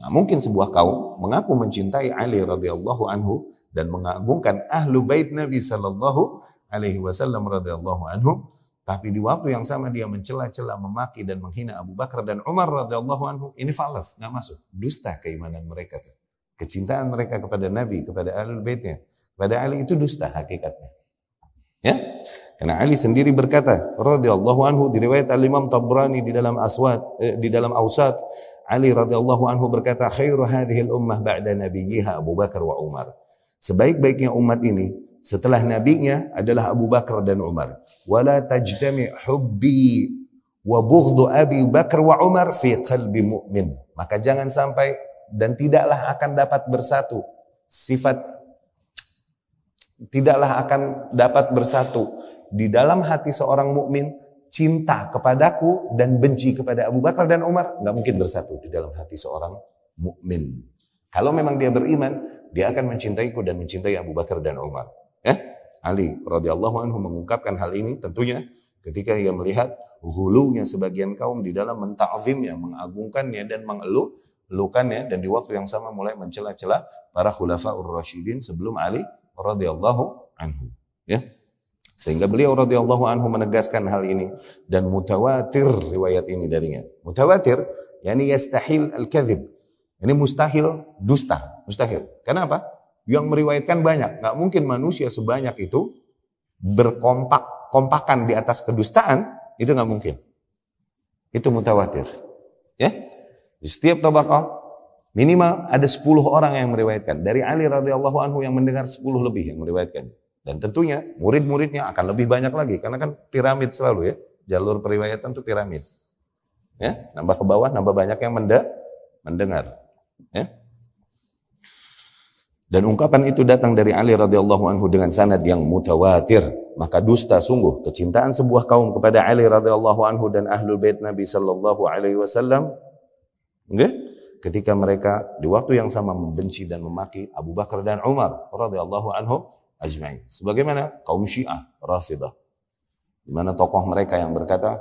nah, mungkin sebuah kaum mengaku mencintai Ali radhiyallahu anhu dan mengagungkan ahlu bait Nabi sallallahu alaihi wasallam radhiyallahu anhu, tapi di waktu yang sama dia mencela-cela, memaki dan menghina Abu Bakar dan Umar radhiyallahu anhu. Ini falas, nggak masuk. Dusta keimanan mereka. Kecintaan mereka kepada Nabi, kepada ahlul baitnya, kepada Ali itu dusta hakikatnya. Ya? Karena Ali sendiri berkata radhiyallahu anhu, di riwayat Al-Imam Tabrani di dalam Awsat, Ali radhiyallahu anhu berkata, khairu hadhihi al-ummah ba'da nabiyha Abu Bakar wa Umar. Sebaik-baiknya umat ini setelah nabinya adalah Abu Bakar dan Umar. Wala tajtami hubbi wa bughdhu Abi Bakar wa Umar fi qalbi mu'min. Maka jangan sampai dan tidaklah akan dapat bersatu di dalam hati seorang mukmin cinta kepadaku dan benci kepada Abu Bakar dan Umar. Nggak mungkin bersatu di dalam hati seorang mukmin. Kalau memang dia beriman, dia akan mencintaiku dan mencintai Abu Bakar dan Umar. Ali radhiyallahu anhu mengungkapkan hal ini tentunya ketika ia melihat hulunya sebagian kaum di dalam menta'zimnya, mengagungkannya dan mengelukannya, dan di waktu yang sama mulai mencela-cela para khulafaur rasyidin sebelum Ali radhiyallahu anhu, ya. Sehingga beliau radhiyallahu anhu menegaskan hal ini, dan mutawatir riwayat ini darinya. Mutawatir yakni yastahil al-kadzib. Ini mustahil dusta, mustahil. Kenapa? Yang meriwayatkan banyak, nggak mungkin manusia sebanyak itu berkompakan di atas kedustaan, itu nggak mungkin. Itu mutawatir, ya. Di setiap tabaqah minimal ada 10 orang yang meriwayatkan. Dari Ali radhiyallahu anhu yang mendengar 10 lebih yang meriwayatkan. Dan tentunya murid-muridnya akan lebih banyak lagi, karena kan piramid selalu, ya. Jalur periwayatan itu piramid. Ya, nambah ke bawah, nambah banyak yang mendengar, ya. Dan ungkapan itu datang dari Ali radhiyallahu anhu dengan sanad yang mutawatir. Maka dusta sungguh kecintaan sebuah kaum kepada Ali radhiyallahu anhu dan ahlul bait Nabi sallallahu alaihi wasallam, okay? Ketika mereka di waktu yang sama membenci dan memaki Abu Bakar dan Umar radhiyallahu anhu ajma'in. Sebagaimana kaum Syiah Rafidah, di mana tokoh mereka yang berkata,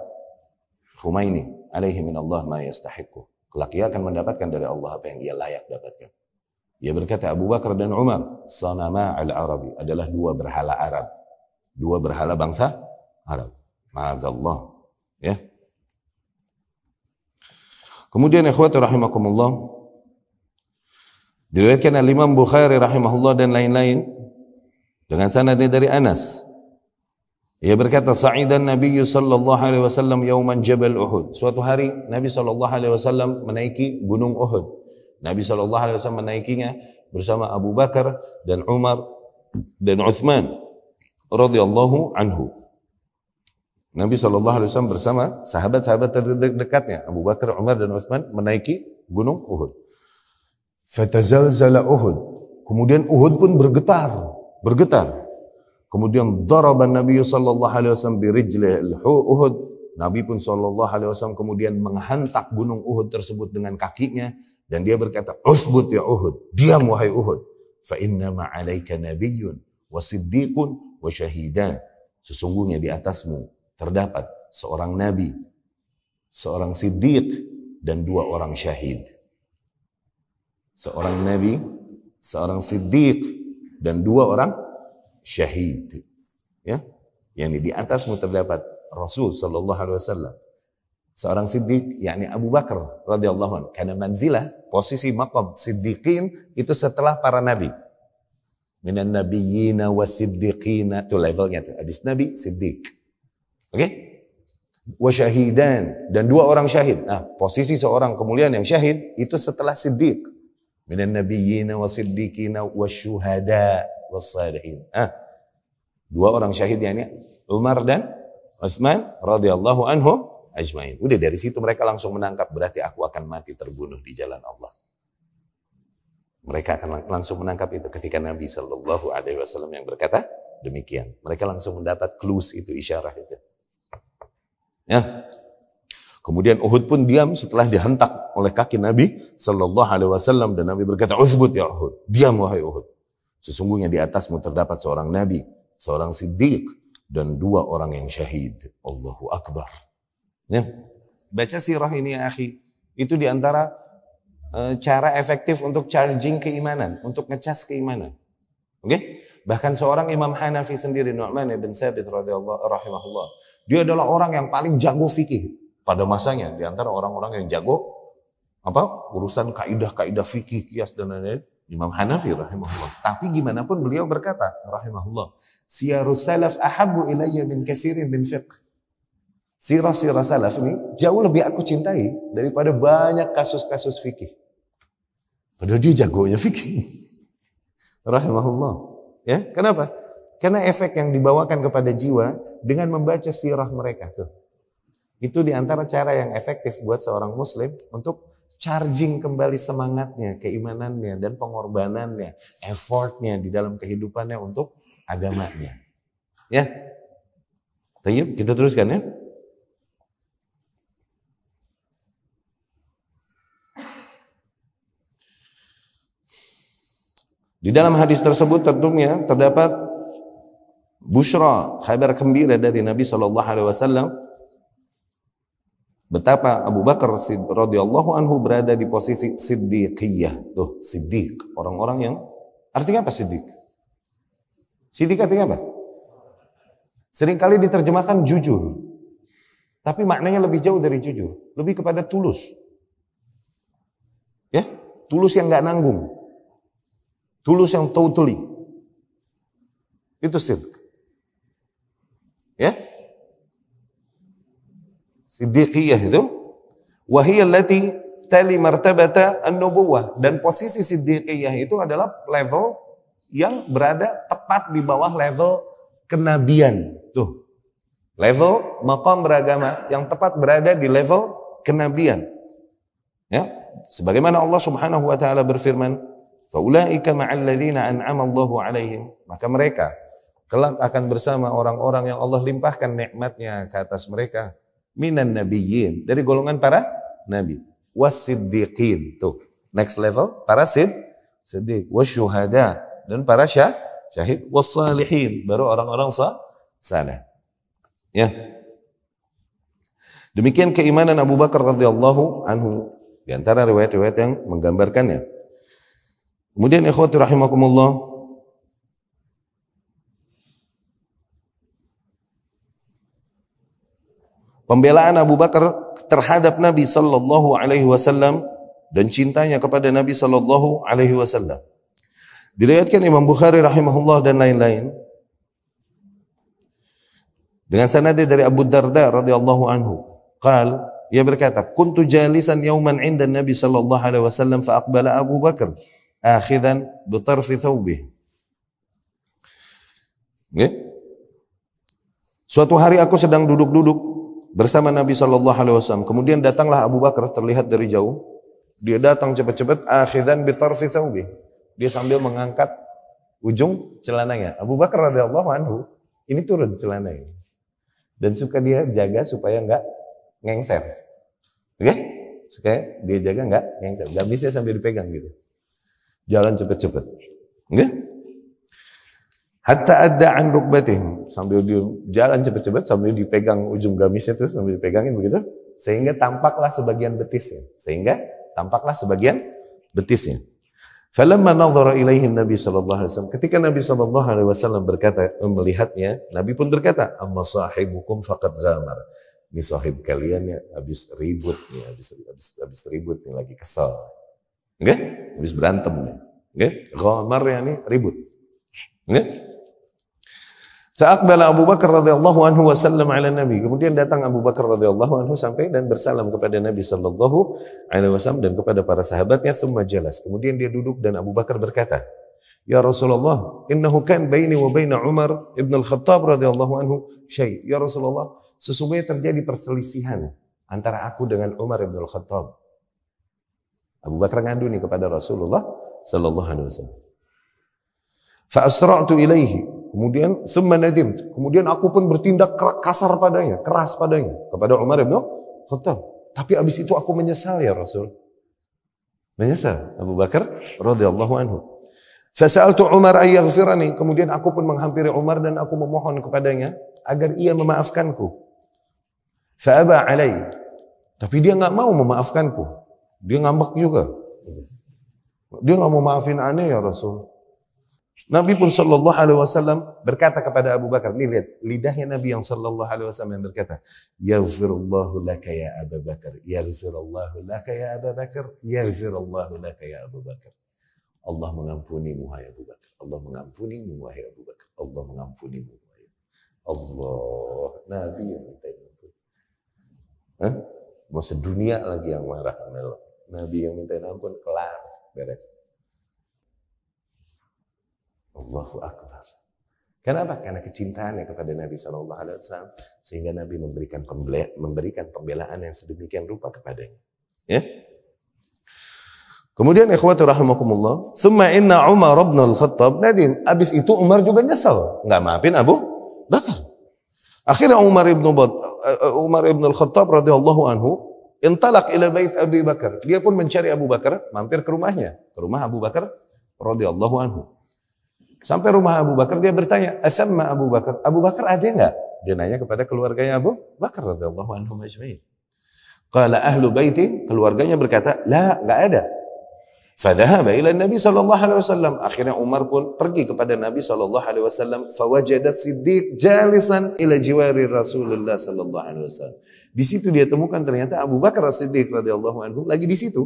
Khumaini alaihi minallah ma yastahiqu. Kelak ia akan mendapatkan dari Allah apa yang dia layak dapatkan. Dia berkata, Abu Bakar dan Umar sanama al-Arabi adalah dua berhala Arab, dua berhala bangsa Arab. Ma'azallah, ya. Kemudian ikhwati rahimakumullah, diriwayatkan oleh Imam Bukhari rahimahullah dan lain-lain dengan sanadnya dari Anas. Ia berkata, sa'idan Nabi sallallahu alaihi wasallam yauman Jabal Uhud. Suatu hari Nabi sallallahu alaihi wasallam menaiki gunung Uhud. Nabi SAW menaikinya bersama Abu Bakar dan Umar dan Uthman radhiyallahu anhu. Nabi SAW bersama sahabat-sahabat terdekatnya Abu Bakar, Umar dan Uthman menaiki gunung Uhud. Fatazalzala Uhud. Kemudian Uhud pun bergetar. Kemudian daraban Nabi SAW birijlih Uhud. Nabi pun SAW kemudian menghantak gunung Uhud tersebut dengan kakinya. Dan dia berkata, usbut ya Uhud, diam wahai Uhud. Fa inna ma'alaika nabiyyun wa siddiqun wa syahidan. Sesungguhnya di atasmu terdapat seorang nabi, seorang siddiq dan 2 orang syahid. Seorang nabi, seorang siddiq dan 2 orang syahid. Ya, yang di atasmu terdapat Rasul sallallahu alaihi wasallam. Seorang siddiq, yakni Abu Bakar radhiyallahu anhu. Karena manzilah, posisi maqam siddiqin itu setelah para nabi. Minan nabiyyina wa siddiqina, itu levelnya tuh. Habis nabi, siddiq. Oke? Wa syahidan, dan 2 orang syahid. Nah, posisi seorang kemuliaan yang syahid itu setelah siddiq. Minan nabiyyina wa siddiqina wa syuhada wa salihin. 2 orang syahid, yakni Umar dan Utsman radhiyallahu anhu ajma'in. Udah dari situ mereka langsung menangkap, berarti aku akan mati terbunuh di jalan Allah. Mereka akan langsung menangkap itu ketika Nabi Shallallahu Alaihi Wasallam yang berkata demikian. Mereka langsung mendapat clues itu, isyarah itu. Ya. Kemudian Uhud pun diam setelah dihentak oleh kaki Nabi Shallallahu Alaihi Wasallam dan Nabi berkata, "Uthbut ya Uhud, diam wahai Uhud. Sesungguhnya di atasmu terdapat seorang Nabi, seorang Siddiq dan 2 orang yang syahid." Allahu Akbar. Ya. Baca sirah ini ya akhi, itu diantara cara efektif untuk charging keimanan, untuk ngecas keimanan. Oke? Bahkan seorang Imam Hanafi sendiri, Nu'man bin Thabit radhiyallahu rahimahullah, dia adalah orang yang paling jago fikih pada masanya, di antara orang-orang yang jago urusan kaidah-kaidah fikih, qiyas dan lain-lain, Imam Hanafi rahimahullah. Tapi gimana pun beliau berkata rahimahullah, "Siyarus salaf ahabbu ilayya min katsirin min fiqh." Sirah-sirah salaf ini jauh lebih aku cintai daripada banyak kasus-kasus fikih. Padahal dia jagonya fikih. Rahimahullah. Ya, kenapa? Karena efek yang dibawakan kepada jiwa dengan membaca sirah mereka tuh. Itu diantara cara yang efektif buat seorang muslim untuk charging kembali semangatnya, keimanannya, dan pengorbanannya, effortnya di dalam kehidupannya untuk agamanya. Ya. Tayyib, kita teruskan ya. Di dalam hadis tersebut tentunya terdapat busyra, kabar gembira dari Nabi Shallallahu Alaihi Wasallam betapa Abu Bakar radhiyallahu anhu berada di posisi siddiqiyah. Tuh, siddiq, orang-orang yang artinya apa siddiq? Siddiq artinya apa? Seringkali diterjemahkan jujur, tapi maknanya lebih jauh dari jujur, lebih kepada tulus. Ya, tulus yang nggak nanggung. Tulus yang totally. Itu sidq. Ya. Siddiqiyah itu. Wahiyya allati tali martabata an-nubuwah. Dan posisi siddiqiyah itu adalah level yang berada tepat di bawah level kenabian. Tuh. Level maqam beragama yang tepat berada di level kenabian. Ya. Sebagaimana Allah Subhanahu wa taala berfirman, "Faulaika ma'al ladzina an'ama Allahu 'alaihim." Maka mereka kelak akan bersama orang-orang yang Allah limpahkan nikmatnya ke atas mereka, minan nabiyyin, dari golongan para nabi, wasiddiqin. Tuh, next level, para siddiq, wasyuhada, dan para syahid, wassalihin, baru orang-orang saleh. Ya. Demikian keimanan Abu Bakar radhiyallahu anhu di antara riwayat-riwayat yang menggambarkannya. Kemudian ikhwati rahimakumullah, pembelaan Abu Bakar terhadap Nabi Sallallahu Alaihi Wasallam dan cintanya kepada Nabi Sallallahu Alaihi Wasallam diriwayatkan Imam Bukhari rahimahullah dan lain-lain dengan sanad dari Abu Darda radhiyallahu anhu. Ia berkata, "Kuntu jalisan yauman 'inda Nabi Sallallahu Alaihi Wasallam fa aqbala Abu Bakar akhidan bi tarfi thawbih." Suatu hari aku sedang duduk-duduk bersama Nabi Shallallahu Alaihi Wasallam. Kemudian datanglah Abu Bakar terlihat dari jauh. Dia datang cepat-cepat. Akhidan bi tarfi thawbih. Dia sambil mengangkat ujung celananya. Abu Bakar radhiyallahu anhu ini turun celananya dan suka dia jaga supaya enggak ngengser. Oke? Supaya dia jaga enggak ngengser. Gamisnya sambil dipegang gitu. Jalan cepat-cepat. Oke? Hatta adda'an rukbatih, sambil dia jalan cepat-cepat sambil dipegang ujung gamisnya tuh, sambil dipegangin begitu, sehingga tampaklah sebagian betisnya. Falamma nadhara ilaihi Nabi sallallahu alaihi wasallam, ketika Nabi sallallahu alaihi wasallam berkata, melihatnya, Nabi pun berkata, "Amma sahibukum faqad ghamar." Ini sahib kalian ya habis ribut nih, habis ribut nih, lagi kesal. Oke? Habis berantem nih. Oke? Ghamar ya nih ribut. Oke? Fa'aqbala Abu Bakar radhiyallahu anhu wa sallam ala Nabi. Kemudian datang Abu Bakar radhiyallahu anhu sampai dan bersalam kepada Nabi sallallahu alaihi wasallam dan kepada para sahabatnya, thumma jalas. Kemudian dia duduk dan Abu Bakar berkata, "Ya Rasulullah, innahu kan baini wa baina Umar ibn al-Khattab radhiyallahu anhu syai." Ya Rasulullah, sesungguhnya terjadi perselisihan antara aku dengan Umar ibn al-Khattab. Abu Bakar ngadu nih kepada Rasulullah sallallahu alaihi wasallam. Fa asra'tu ilaihi. Kemudian thumma nadimtu. Kemudian aku pun bertindak kasar padanya, keras padanya kepada Umar bin Khattab. Tapi abis itu aku menyesal ya Rasul. Menyesal Abu Bakar radhiyallahu anhu. Fasa'altu Umar ay yaghfirani. Kemudian aku pun menghampiri Umar dan aku memohon kepadanya agar ia memaafkanku. Fa'aba alai. Tapi dia enggak mau memaafkanku. Dia ngambek juga. Dia enggak mau maafin aneh ya Rasul. Nabi pun sallallahu alaihi wasallam berkata kepada Abu Bakar, nih lihat lidahnya Nabi yang sallallahu alaihi wasallam berkata, yaghfirullahu laka ya Abu Bakar, yaghfirullahu laka ya Abu Bakar, yaghfirullahu laka ya Abu Bakar. Allah mengampunimu wahai Abu Bakar. Allah mengampunimu wahai Abu Bakar. Allah mengampunimu wahai Allah. Nabi yang minta ampun. Hah? Mau sedunia lagi yang marah sama Allah. Nabi yang minta ampun kelar, beres. Allahu Akbar. Kenapa? Karena kecintaannya kepada Nabi Sallallahu Alaihi Wasallam sehingga Nabi memberikan pembelaan yang sedemikian rupa kepadanya. Ya. Kemudian ikhwati rahimakumullah, thumma inna Umar bin Al-Khattab nadim. Abis itu Umar juga nyesal, nggak maafin Abu Bakar. Akhirnya Umar ibn Al-Khattab radhiyallahu anhu intalaq ila bait Abi Bakar. Dia pun mencari Abu Bakar, mampir ke rumahnya, ke rumah Abu Bakar radhiyallahu anhu. Sampai rumah Abu Bakar dia bertanya, "Asamma Abu Bakar? Abu Bakar ada enggak?" Dia nanya kepada keluarganya Abu Bakar radhiyallahu anhu majma'in. Qala ahlu baiti, keluarganya berkata, "La, enggak ada." Fadhahaba ila Nabi sallallahu alaihi wasallam. Akhirnya Umar pun pergi kepada Nabi sallallahu alaihi wasallam, fawajada Siddiq jalisan ila jiwari Rasulullah sallallahu alaihi wasallam. Di situ dia temukan ternyata Abu Bakar As-Siddiq radhiyallahu anhu lagi di situ,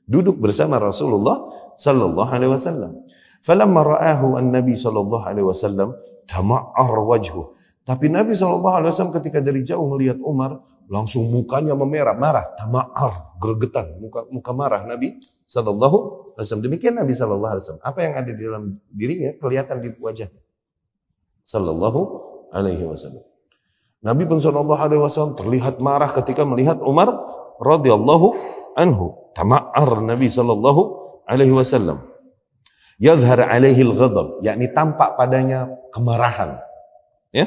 duduk bersama Rasulullah sallallahu alaihi wasallam. Falamma ra'ahu an-Nabi sallallahu alaihi wasallam tama'ar wajhu. Tapi Nabi sallallahu alaihi wasallam ketika dari jauh melihat Umar, langsung mukanya memerah, marah, tama'ar, gregetan, muka marah Nabi sallallahu alaihi wasallam. Demikian Nabi sallallahu alaihi wasallam. Apa yang ada di dalam dirinya kelihatan di wajahnya. Sallallahu alaihi wasallam. Nabi pun sallallahu alaihi wasallam terlihat marah ketika melihat Umar radhiyallahu anhu. Tama'ar Nabi sallallahu alaihi wasallam. Yadhhar alaihi al-ghadab, yakni tampak padanya kemarahan. Ya.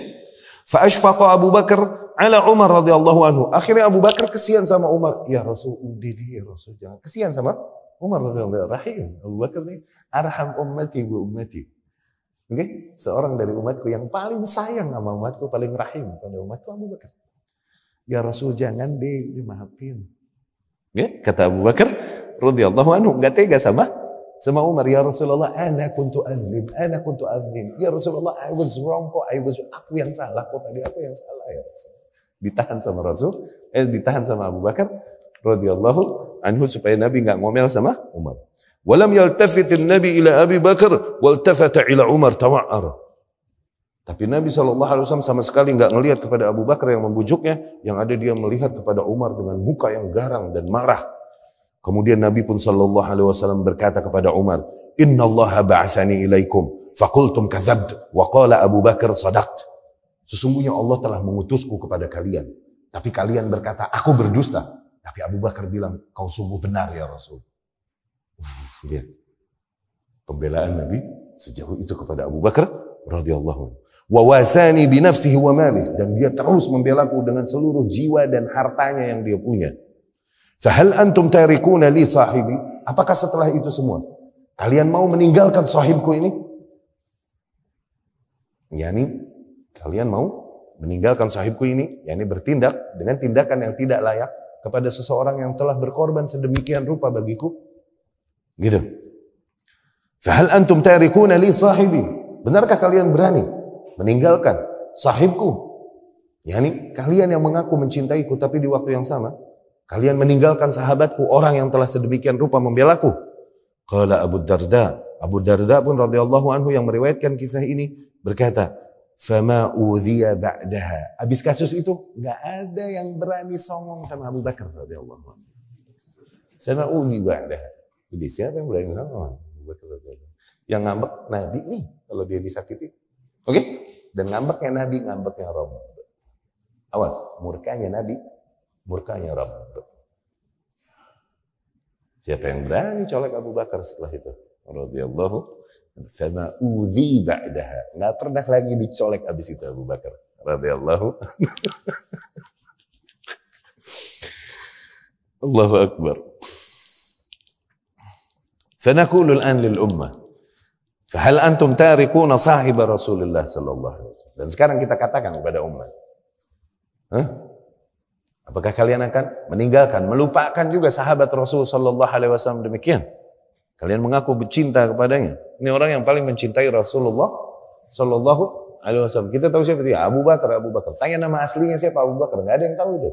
Fa ashfaqa Abu Bakar ala Umar radhiyallahu anhu. Akhirnya Abu Bakar kesian sama Umar. Ya Rasul, ya Rasul, jangan kesian sama Umar radhiyallahu anhu. Rahim. Abu Bakar ini arham ummati bi ummati. Oke, seorang dari umatku yang paling sayang sama umatku, paling rahim pada umatku Abu Bakar. Ya Rasul, jangan dimaafin. Ya, kata Abu Bakar radhiyallahu anhu, enggak tega sama Umar. Ya Rasulullah, ana kuntu azlim. Ya Rasulullah, I was wrong kok, aku yang salah kok tadi, aku yang salah ya Rasul. Ditahan sama ditahan sama Abu Bakar radhiyallahu anhu supaya Nabi enggak ngomel sama Umar. Walam yaltafit an-Nabi ila Abi Bakar waltafata ila Umar tawa'ar. Tapi Nabi SAW sama sekali enggak ngelihat kepada Abu Bakar yang membujuknya, yang ada dia melihat kepada Umar dengan muka yang garang dan marah. Kemudian Nabi pun sallallahu alaihi wasallam berkata kepada Umar, "Inna Allah ba'athani ilaikum, faqultum kadzabt, wa qala Abu Bakar sadaqt." Sesungguhnya Allah telah mengutusku kepada kalian, tapi kalian berkata, "Aku berdusta." Tapi Abu Bakar bilang, "Kau sungguh benar ya Rasul." Lihat. Pembelaan Nabi sejauh itu kepada Abu Bakar radhiyallahu anhu. Wa wasani bi nafsihi wa malihi, dan dia terus membelaku dengan seluruh jiwa dan hartanya yang dia punya. Fahal antum tarikuna li sahibi? Apakah setelah itu semua kalian mau meninggalkan sahibku ini? Yani kalian mau meninggalkan sahibku ini, yani bertindak dengan tindakan yang tidak layak kepada seseorang yang telah berkorban sedemikian rupa bagiku? Gitu. Fahal antum tarikuna li sahibi? Benarkah kalian berani meninggalkan sahibku? Yani kalian yang mengaku mencintaiku tapi di waktu yang sama kalian meninggalkan sahabatku, orang yang telah sedemikian rupa membelaku. Qala Abu Darda. Abu Darda pun radhiyallahu anhu yang meriwayatkan kisah ini berkata, "Fama udhiya ba'daha." Habis kasus itu enggak ada yang berani songong sama Abu Bakar radhiyallahu anhu. Fama udhiya ba'daha. Jadi siapa yang berani songong? Abu Bakar radhiyallahu anhu. Yang ngambek Nabi nih kalau dia disakiti. Oke? Dan ngambeknya Nabi, ngambeknya Rabb. Awas, murkanya Nabi, murkanya Rabb. Siapa yang berani colek Abu Bakar setelah itu? radhiyallahu fama udzi ba'daha. Enggak pernah lagi dicolek habis itu Abu Bakar radhiyallahu. Allahu akbar. Fanaqulu al-an lil ummah. Fahal antum tarikuna sahiba Rasulullah sallallahu alaihi wasallam. Dan sekarang kita katakan kepada umat. Apakah kalian akan meninggalkan, melupakan juga sahabat Rasul sallallahu alaihi wasallam demikian? Kalian mengaku bercinta kepadanya. Ini orang yang paling mencintai Rasulullah sallallahu alaihi wasallam. Kita tahu siapa dia? Abu Bakar. Tanya nama aslinya siapa Abu Bakar? Enggak ada yang tahu itu.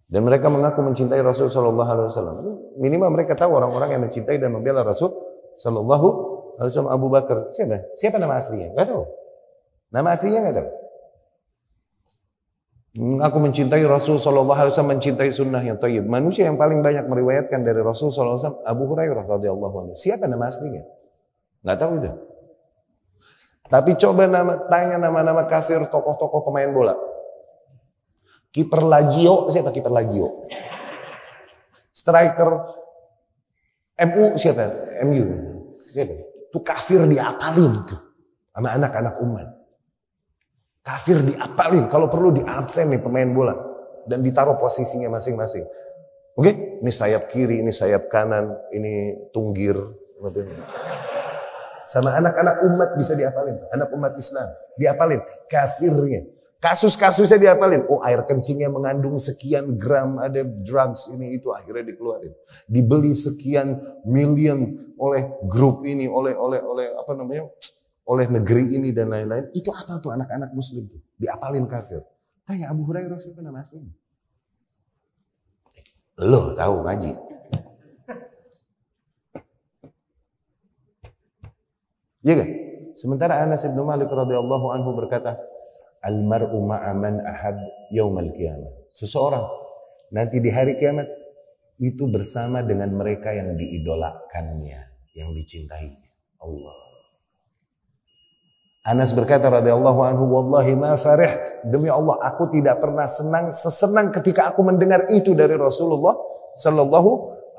Dan mereka mengaku mencintai Rasul sallallahu alaihi wasallam. Minimal mereka tahu orang-orang yang mencintai dan membela Rasul sallallahu alaihi wasallam. Abu Bakar. Siapa nama aslinya? Enggak tahu. Nama aslinya enggak tahu. Aku mencintai Rasul sallallahu alaihi wasallam, mencintai sunnah yang thayyib. Manusia yang paling banyak meriwayatkan dari Rasul sallallahu alaihi wasallam Abu Hurairah radhiyallahu anhu. Siapa nama aslinya? Enggak tahu itu. Tapi coba tanya nama-nama kafir tokoh-tokoh pemain bola. Kiper Lazio, siapa kiper Lazio? Striker MU siapa? MU. Siapa? Itu kafir diapalin tuh sama anak-anak umat. Kafir diapalin, kalau perlu diabsen nih pemain bola dan ditaruh posisinya masing-masing. Oke? Ini sayap kiri, ini sayap kanan, ini tunggir. Sama anak-anak umat bisa diapalin, anak umat Islam diapalin kafirnya. Kasus-kasusnya diapalin. Oh, air kencingnya mengandung sekian gram ada drugs ini itu akhirnya dikeluarin. Dibeli sekian million oleh grup ini, oleh apa namanya? Oleh negeri ini dan lain-lain. Itu apa tuh anak-anak muslim tuh? Diapalin kafir. Tanya Abu Hurairah siapa nama aslinya? Lo tahu ngaji. Iya kan? Sementara Anas bin Malik radhiyallahu anhu berkata, "Al-mar'u ma'a man ahab yaumal qiyamah." Seseorang nanti di hari kiamat itu bersama dengan mereka yang diidolakannya, yang dicintainya. Allah. Anas berkata radhiyallahu anhu, "Wallahi ma fariht." Demi Allah, aku tidak pernah sesenang ketika aku mendengar itu dari Rasulullah sallallahu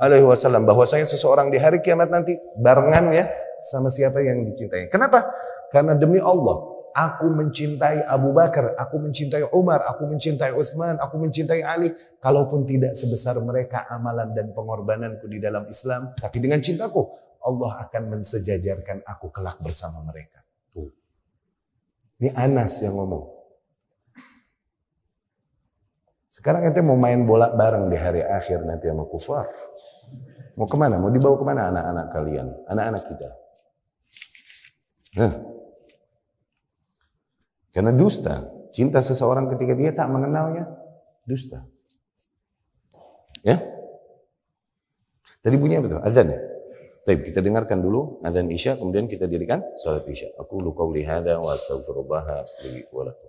alaihi wasallam, bahwasanya seseorang di hari kiamat nanti barengan ya sama siapa yang dicintai. Kenapa? Karena demi Allah, aku mencintai Abu Bakar, aku mencintai Umar, aku mencintai Utsman, aku mencintai Ali. Kalaupun tidak sebesar mereka amalan dan pengorbananku di dalam Islam, tapi dengan cintaku, Allah akan mensejajarkan aku kelak bersama mereka. Tuh. Ini Anas yang ngomong. Sekarang ente mau main bola bareng di hari akhir nanti sama kufar. Mau kemana? Mau dibawa kemana anak-anak kalian? Anak-anak kita. Karena dusta. Cinta seseorang ketika dia tak mengenalnya, dusta. Ya? Tadi bunyi apa tuh? Azan ya? Baik, kita dengarkan dulu azan Isya, kemudian kita dirikan salat Isya. Aku qauli hadza wa astaghfirullah li wa lakum.